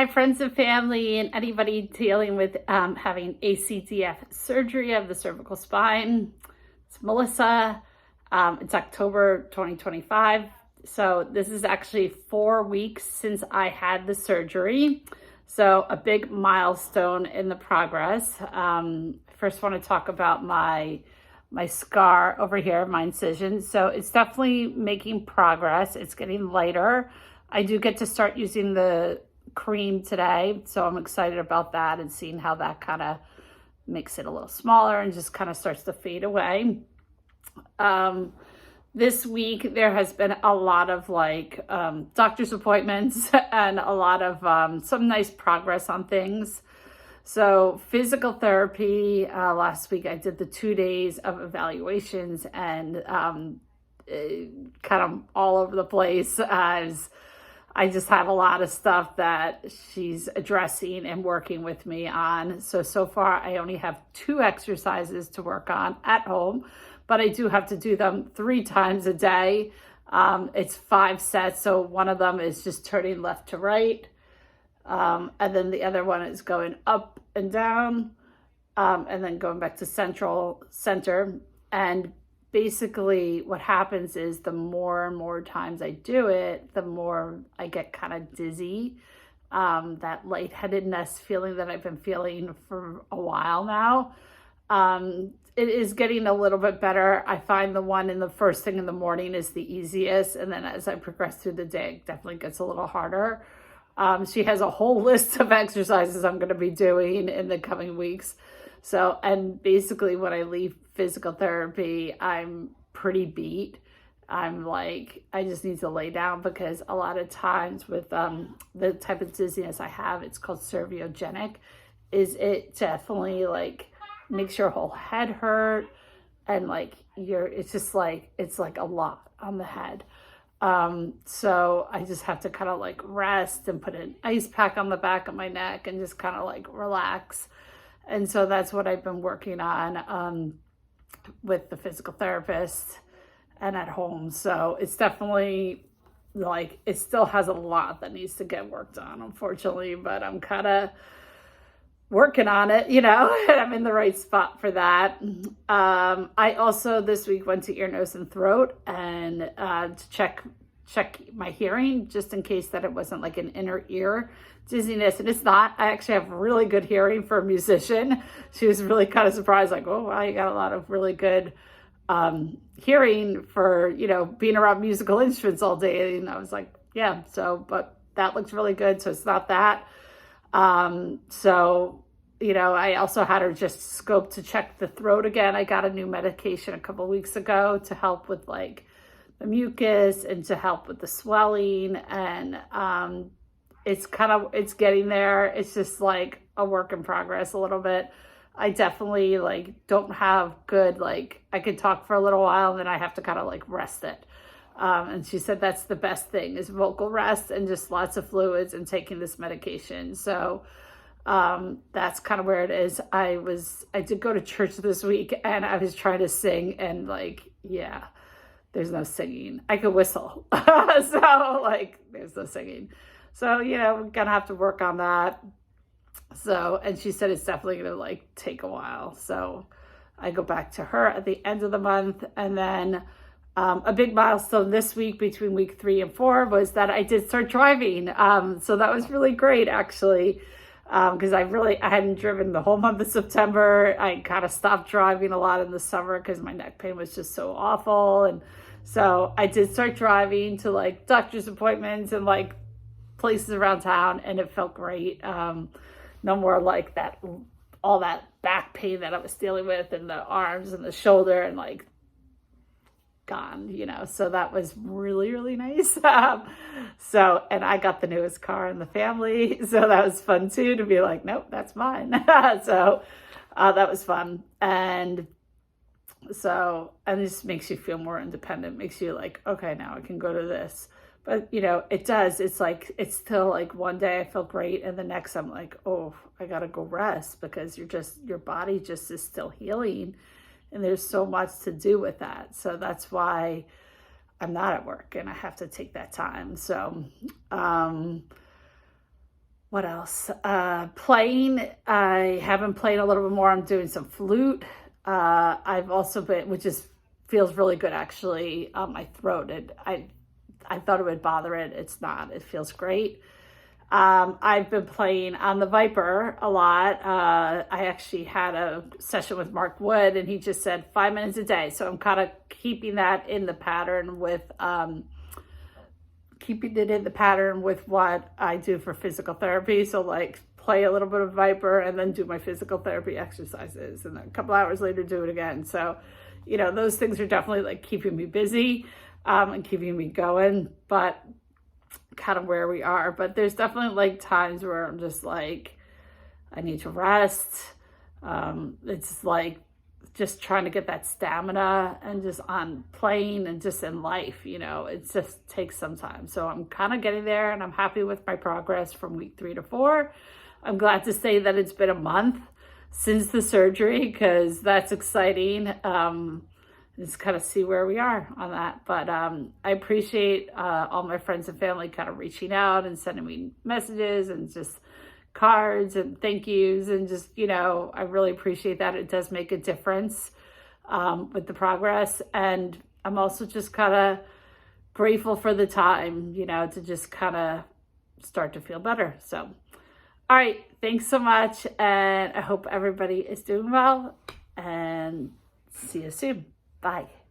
Hi, friends and family, and anybody dealing with having ACDF surgery of the cervical spine. It's Melissa. It's October 2025. So this is actually 4 weeks since I had the surgery. So a big milestone in the progress. First want to talk about my scar over here, my incision. So it's definitely making progress. It's getting lighter. I do get to start using the cream today, so I'm excited about that and seeing how that kind of makes it a little smaller and just kind of starts to fade away. This week there has been a lot of doctor's appointments and a lot of some nice progress on things. So physical therapy, last week I did the 2 days of evaluations and kind of all over the place as I just have a lot of stuff that she's addressing and working with me on. So far I only have 2 exercises to work on at home, but I do have to do them 3 times a day. It's 5 sets. So one of them is just turning left to right. And then the other one is going up and down, and then going back to center. And basically what happens is the more and more times I do it, the more I get kind of dizzy. That lightheadedness feeling that I've been feeling for a while now. It is getting a little bit better. I find the one in the first thing in the morning is the easiest. And then as I progress through the day, it definitely gets a little harder. She has a whole list of exercises I'm going to be doing in the coming weeks. So, and basically when I leave physical therapy, I'm pretty beat. I'm like, I just need to lay down because a lot of times with the type of dizziness I have, it's called cerviogenic, is it definitely makes your whole head hurt and it's like a lot on the head. So I just have to kind of rest and put an ice pack on the back of my neck and just kind of relax. And so that's what I've been working on with the physical therapist and at home. So it's definitely it still has a lot that needs to get worked on, unfortunately, but I'm kind of working on it, and I'm in the right spot for that. I also this week went to ear, nose, and throat and to check my hearing, just in case that it wasn't an inner ear dizziness. And it's not. I actually have really good hearing for a musician. She was really kind of surprised, oh, wow, you got a lot of really good hearing for, being around musical instruments all day. And I was like, yeah, but that looks really good. So it's not that. I also had her just scope to check the throat again. I got a new medication a couple weeks ago to help with the mucus and to help with the swelling. And, it's getting there. It's just a work in progress a little bit. I definitely don't have good, I could talk for a little while and then I have to kind of rest it. And she said that's the best thing is vocal rest and just lots of fluids and taking this medication. So that's kind of where it is. I did go to church this week and I was trying to sing and there's no singing. I could whistle. So there's no singing. So, we're gonna have to work on that. So, and she said it's definitely gonna take a while. So I go back to her at the end of the month. And then a big milestone this week between week 3 and 4 was that I did start driving. So that was really great actually. Because I hadn't driven the whole month of September. I kind of stopped driving a lot in the summer because my neck pain was just so awful. And so I did start driving to doctor's appointments and places around town, and it felt great. No more that, all that back pain that I was dealing with in the arms and the shoulder and gone, so that was really, really nice. And I got the newest car in the family, so that was fun too, to be nope, that's mine. So that was fun. And so, and it just makes you feel more independent, makes you okay, now I can go to this. But it does, it's it's still one day I feel great and the next I'm oh, I gotta go rest, because your body just is still healing. And there's so much to do with that. So that's why I'm not at work and I have to take that time. So What else? Playing. I have been playing a little bit more. I'm doing some flute. I've also been, which is feels really good actually on my throat. I thought it would bother it. It's not. It feels great. I've been playing on the Viper a lot. I actually had a session with Mark Wood, and he just said 5 minutes a day. So I'm kind of keeping that in the pattern with what I do for physical therapy. So like play a little bit of Viper and then do my physical therapy exercises, and then a couple hours later do it again. So, you know, those things are definitely like keeping me busy and keeping me going, but kind of where we are. But there's definitely like times where I'm just like, I need to rest. It's like just trying to get that stamina and just on playing and just in life, you know, it just takes some time. So I'm kind of getting there, and I'm happy with my progress from week 3 to 4. I'm glad to say that it's been a month since the surgery, because that's exciting. Just kind of see where we are on that. But I appreciate all my friends and family kind of reaching out and sending me messages and just cards and thank yous, and just, you know, I really appreciate that. It does make a difference with the progress. And I'm also just kind of grateful for the time, you know, to just kind of start to feel better. So, all right, thanks so much. And I hope everybody is doing well, and see you soon. Bye.